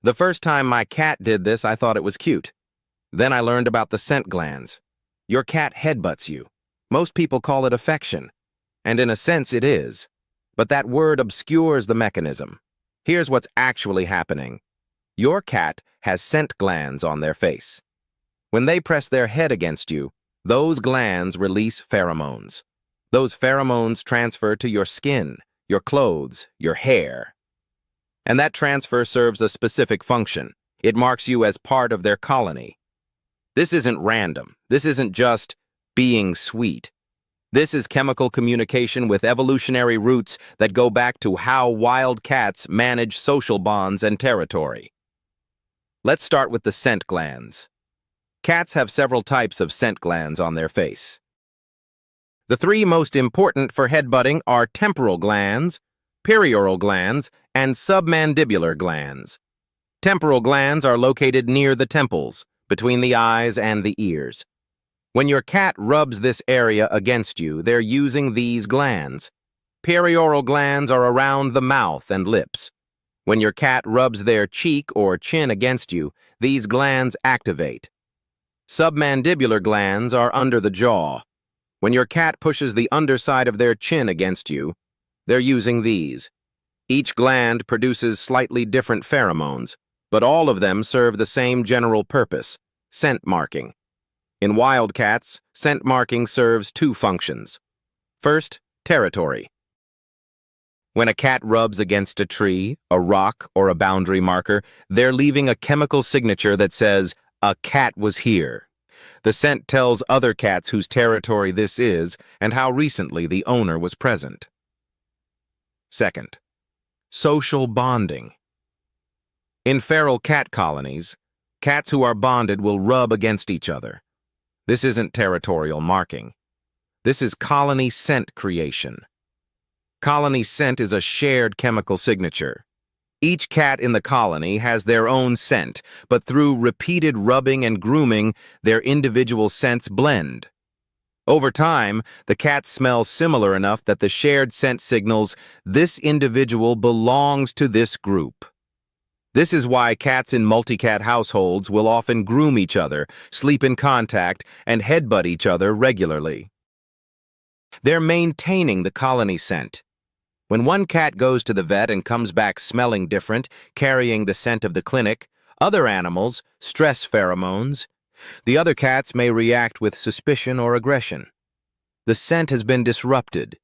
The first time my cat did this, I thought it was cute. Then I learned about the scent glands. Your cat headbutts you. Most people call it affection, and in a sense it is. But that word obscures the mechanism. Here's what's actually happening. Your cat has scent glands on their face. When they press their head against you, those glands release pheromones. Those pheromones transfer to your skin, your clothes, your hair. And that transfer serves a specific function. It marks you as part of their colony. This isn't random. This isn't just being sweet. This is chemical communication with evolutionary roots that go back to how wild cats manage social bonds and territory. Let's start with the scent glands. Cats have several types of scent glands on their face. The three most important for headbutting are temporal glands, perioral glands, and submandibular glands. Temporal glands are located near the temples, between the eyes and the ears. When your cat rubs this area against you, they're using these glands. Perioral glands are around the mouth and lips. When your cat rubs their cheek or chin against you, these glands activate. Submandibular glands are under the jaw. When your cat pushes the underside of their chin against you, they're using these. Each gland produces slightly different pheromones, but all of them serve the same general purpose, scent marking. In wild cats, scent marking serves two functions. First, territory. When a cat rubs against a tree, a rock, or a boundary marker, they're leaving a chemical signature that says, "A cat was here." The scent tells other cats whose territory this is and how recently the owner was present. Second, social bonding. In feral cat colonies, cats who are bonded will rub against each other. This isn't territorial marking. This is colony scent creation. Colony scent is a shared chemical signature. Each cat in the colony has their own scent, but through repeated rubbing and grooming, their individual scents blend. Over time, the cats smell similar enough that the shared scent signals this individual belongs to this group. This is why cats in multi-cat households will often groom each other, sleep in contact, and headbutt each other regularly. They're maintaining the colony scent. When one cat goes to the vet and comes back smelling different, carrying the scent of the clinic, other animals, stress pheromones, the other cats may react with suspicion or aggression. The scent has been disrupted.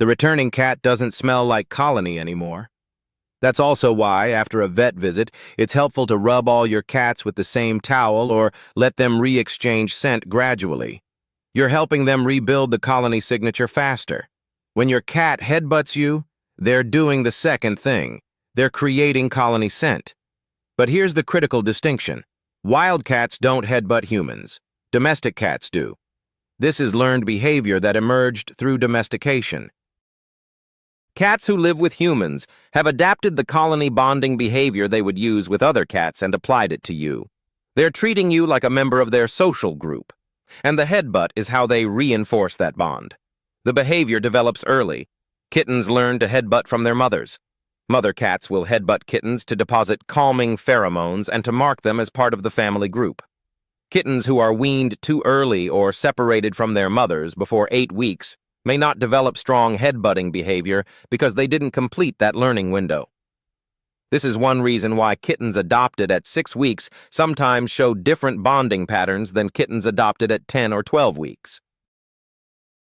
The returning cat doesn't smell like colony anymore. That's also why, after a vet visit, it's helpful to rub all your cats with the same towel or let them re-exchange scent gradually. You're helping them rebuild the colony signature faster. When your cat headbutts you, they're doing the second thing. They're creating colony scent. But here's the critical distinction. Wild cats don't headbutt humans. Domestic cats do. This is learned behavior that emerged through domestication. Cats who live with humans have adapted the colony bonding behavior they would use with other cats and applied it to you. They're treating you like a member of their social group. And the headbutt is how they reinforce that bond. The behavior develops early. Kittens learn to headbutt from their mothers. Mother cats will headbutt kittens to deposit calming pheromones and to mark them as part of the family group. Kittens who are weaned too early or separated from their mothers before 8 weeks may not develop strong headbutting behavior because they didn't complete that learning window. This is one reason why kittens adopted at 6 weeks sometimes show different bonding patterns than kittens adopted at 10 or 12 weeks.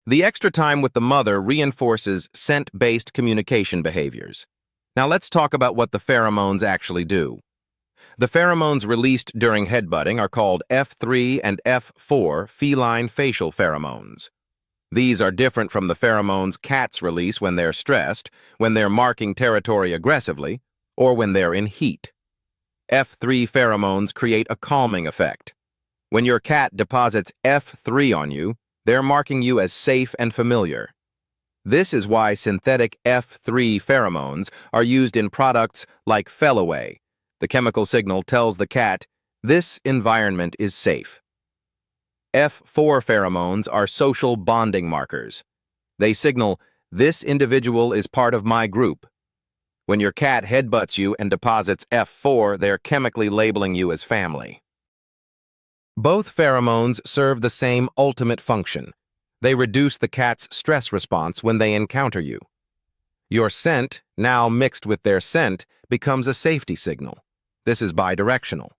The extra time with the mother reinforces scent-based communication behaviors. Now let's talk about what the pheromones actually do. The pheromones released during headbutting are called F3 and F4 feline facial pheromones. These are different from the pheromones cats release when they're stressed, when they're marking territory aggressively, or when they're in heat. F3 pheromones create a calming effect. When your cat deposits F3 on you, they're marking you as safe and familiar. This is why synthetic F3 pheromones are used in products like Fellaway. The chemical signal tells the cat, this environment is safe. F4 pheromones are social bonding markers. They signal, this individual is part of my group. When your cat headbutts you and deposits F4, they're chemically labeling you as family. Both pheromones serve the same ultimate function. They reduce the cat's stress response when they encounter you. Your scent, now mixed with their scent, becomes a safety signal. This is bidirectional.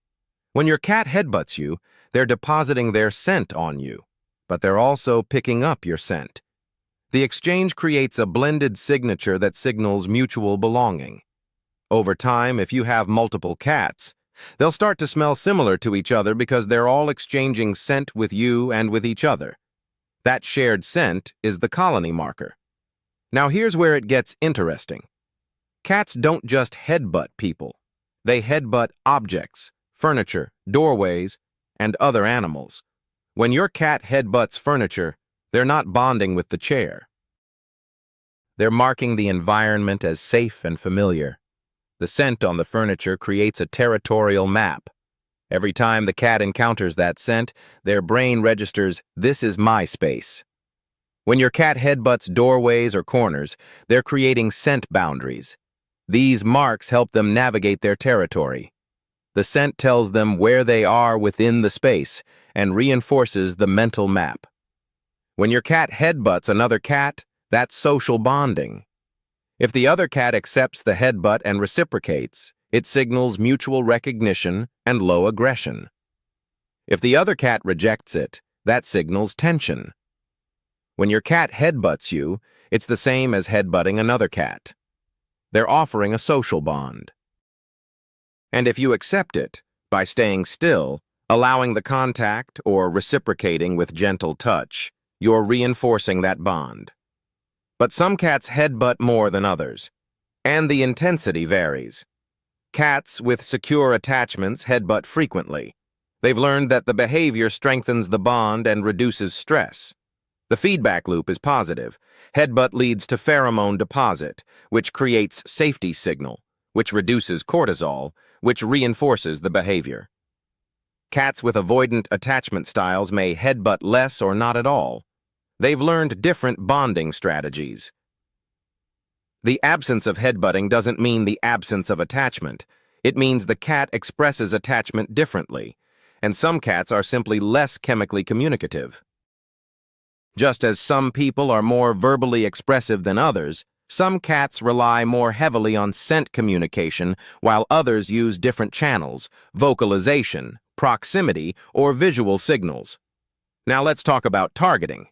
When your cat headbutts you, they're depositing their scent on you, but they're also picking up your scent. The exchange creates a blended signature that signals mutual belonging. Over time, if you have multiple cats, they'll start to smell similar to each other because they're all exchanging scent with you and with each other. That shared scent is the colony marker. Now here's where it gets interesting. Cats don't just headbutt people. They headbutt objects, furniture, doorways, and other animals. When your cat headbutts furniture, they're not bonding with the chair. They're marking the environment as safe and familiar. The scent on the furniture creates a territorial map. Every time the cat encounters that scent, their brain registers, "This is my space." When your cat headbutts doorways or corners, they're creating scent boundaries. These marks help them navigate their territory. The scent tells them where they are within the space and reinforces the mental map. When your cat headbutts another cat, that's social bonding. If the other cat accepts the headbutt and reciprocates, it signals mutual recognition and low aggression. If the other cat rejects it, that signals tension. When your cat headbutts you, it's the same as headbutting another cat. They're offering a social bond. And if you accept it, by staying still, allowing the contact, or reciprocating with gentle touch, you're reinforcing that bond. But some cats headbutt more than others, and the intensity varies. Cats with secure attachments headbutt frequently. They've learned that the behavior strengthens the bond and reduces stress. The feedback loop is positive. Headbutt leads to pheromone deposit, which creates safety signal, which reduces cortisol, which reinforces the behavior. Cats with avoidant attachment styles may headbutt less or not at all. They've learned different bonding strategies. The absence of headbutting doesn't mean the absence of attachment. It means the cat expresses attachment differently, and some cats are simply less chemically communicative. Just as some people are more verbally expressive than others, some cats rely more heavily on scent communication, while others use different channels, vocalization, proximity, or visual signals. Now let's talk about targeting.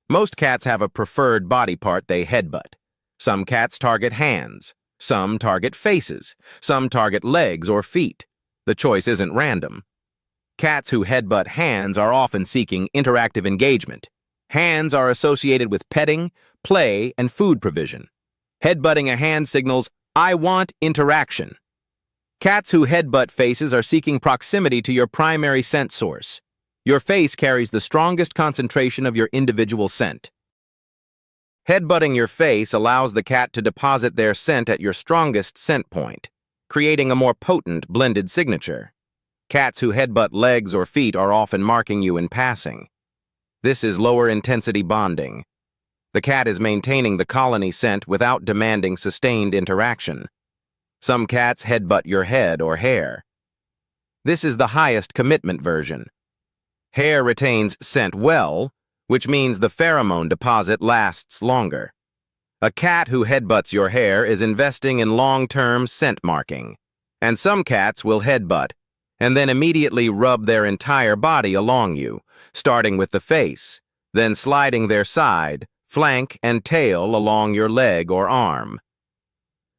Most cats have a preferred body part they headbutt. Some cats target hands, some target faces, some target legs or feet. The choice isn't random. Cats who headbutt hands are often seeking interactive engagement. Hands are associated with petting, play, and food provision. Headbutting a hand signals, "I want interaction." Cats who headbutt faces are seeking proximity to your primary scent source. Your face carries the strongest concentration of your individual scent. Headbutting your face allows the cat to deposit their scent at your strongest scent point, creating a more potent blended signature. Cats who headbutt legs or feet are often marking you in passing. This is lower intensity bonding. The cat is maintaining the colony scent without demanding sustained interaction. Some cats headbutt your head or hair. This is the highest commitment version. Hair retains scent well, which means the pheromone deposit lasts longer. A cat who headbutts your hair is investing in long-term scent marking. And some cats will headbutt and then immediately rub their entire body along you, starting with the face, then sliding their side, flank, and tail along your leg or arm.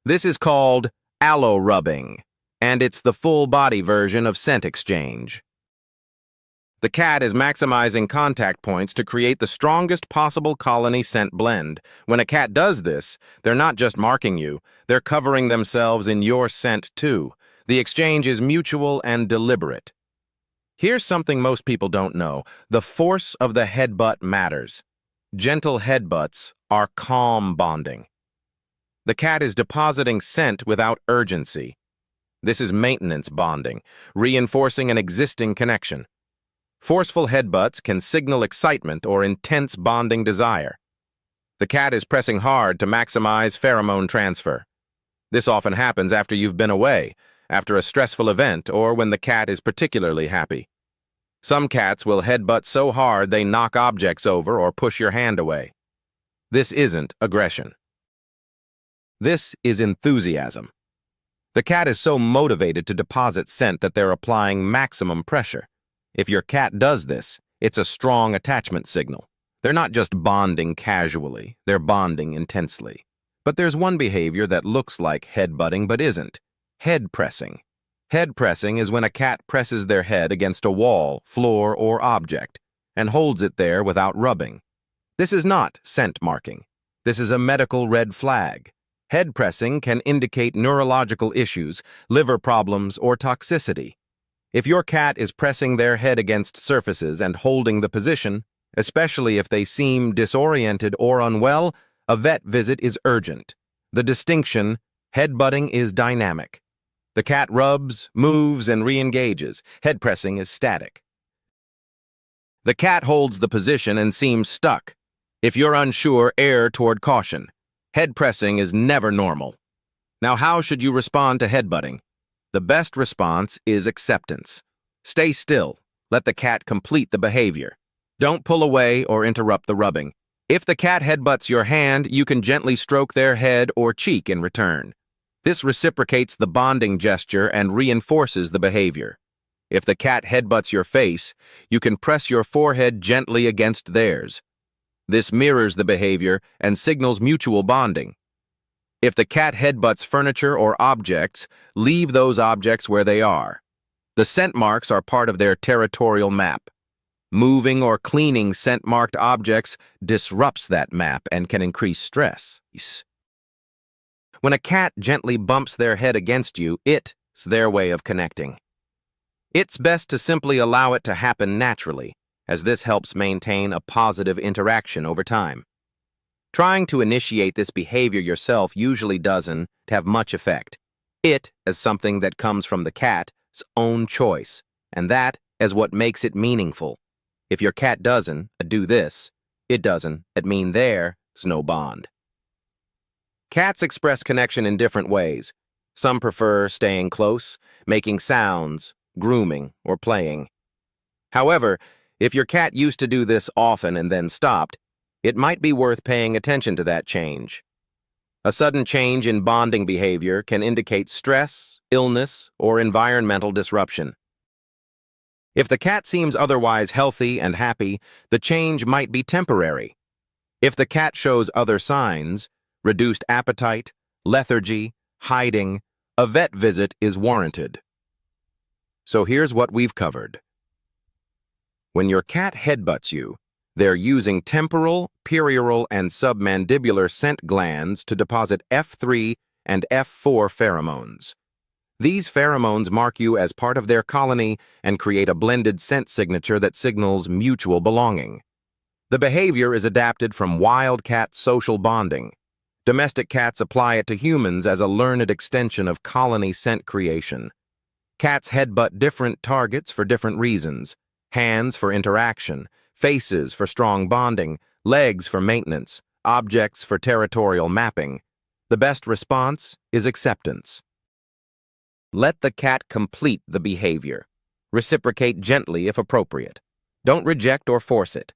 This is called allo rubbing, and it's the full-body version of scent exchange. The cat is maximizing contact points to create the strongest possible colony scent blend. When a cat does this, they're not just marking you, they're covering themselves in your scent too. The exchange is mutual and deliberate. Here's something most people don't know. The force of the headbutt matters. Gentle headbutts are calm bonding. The cat is depositing scent without urgency. This is maintenance bonding, reinforcing an existing connection. Forceful headbutts can signal excitement or intense bonding desire. The cat is pressing hard to maximize pheromone transfer. This often happens after you've been away, after a stressful event, or when the cat is particularly happy. Some cats will headbutt so hard they knock objects over or push your hand away. This isn't aggression. This is enthusiasm. The cat is so motivated to deposit scent that they're applying maximum pressure. If your cat does this, it's a strong attachment signal. They're not just bonding casually, they're bonding intensely. But there's one behavior that looks like headbutting but isn't: head pressing. Head pressing is when a cat presses their head against a wall, floor, or object and holds it there without rubbing. This is not scent marking. This is a medical red flag. Head pressing can indicate neurological issues, liver problems, or toxicity. If your cat is pressing their head against surfaces and holding the position, especially if they seem disoriented or unwell, a vet visit is urgent. The distinction: headbutting is dynamic. The cat rubs, moves, and re-engages. Head pressing is static. The cat holds the position and seems stuck. If you're unsure, err toward caution. Head pressing is never normal. Now, how should you respond to headbutting? The best response is acceptance. Stay still. Let the cat complete the behavior. Don't pull away or interrupt the rubbing. If the cat headbutts your hand, you can gently stroke their head or cheek in return. This reciprocates the bonding gesture and reinforces the behavior. If the cat headbutts your face, you can press your forehead gently against theirs. This mirrors the behavior and signals mutual bonding. If the cat headbutts furniture or objects, leave those objects where they are. The scent marks are part of their territorial map. Moving or cleaning scent-marked objects disrupts that map and can increase stress. When a cat gently bumps their head against you, it's their way of connecting. It's best to simply allow it to happen naturally, as this helps maintain a positive interaction over time. Trying to initiate this behavior yourself usually doesn't have much effect. It is something that comes from the cat's own choice, and that is what makes it meaningful. If your cat doesn't do this, it doesn't mean there's no bond. Cats express connection in different ways. Some prefer staying close, making sounds, grooming, or playing. However, if your cat used to do this often and then stopped, it might be worth paying attention to that change. A sudden change in bonding behavior can indicate stress, illness, or environmental disruption. If the cat seems otherwise healthy and happy, the change might be temporary. If the cat shows other signs, reduced appetite, lethargy, hiding, a vet visit is warranted. So here's what we've covered. When your cat headbutts you, they're using temporal, perioral, and submandibular scent glands to deposit F3 and F4 pheromones. These pheromones mark you as part of their colony and create a blended scent signature that signals mutual belonging. The behavior is adapted from wild cat social bonding. Domestic cats apply it to humans as a learned extension of colony scent creation. Cats headbutt different targets for different reasons: hands for interaction, faces for strong bonding, legs for maintenance, objects for territorial mapping. The best response is acceptance. Let the cat complete the behavior. Reciprocate gently if appropriate. Don't reject or force it.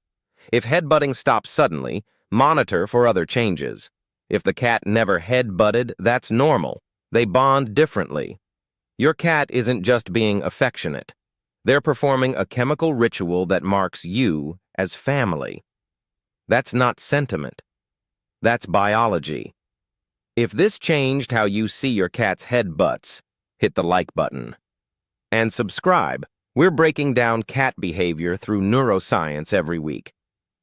If headbutting stops suddenly, monitor for other changes. If the cat never headbutted, that's normal. They bond differently. Your cat isn't just being affectionate. They're performing a chemical ritual that marks you as family. That's not sentiment. That's biology. If this changed how you see your cat's headbutts, hit the like button. And subscribe. We're breaking down cat behavior through neuroscience every week.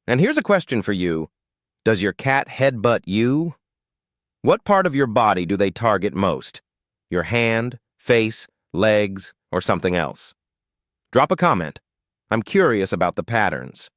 And here's a question for you. Does your cat headbutt you? What part of your body do they target most? Your hand, face, legs, or something else? Drop a comment. I'm curious about the patterns.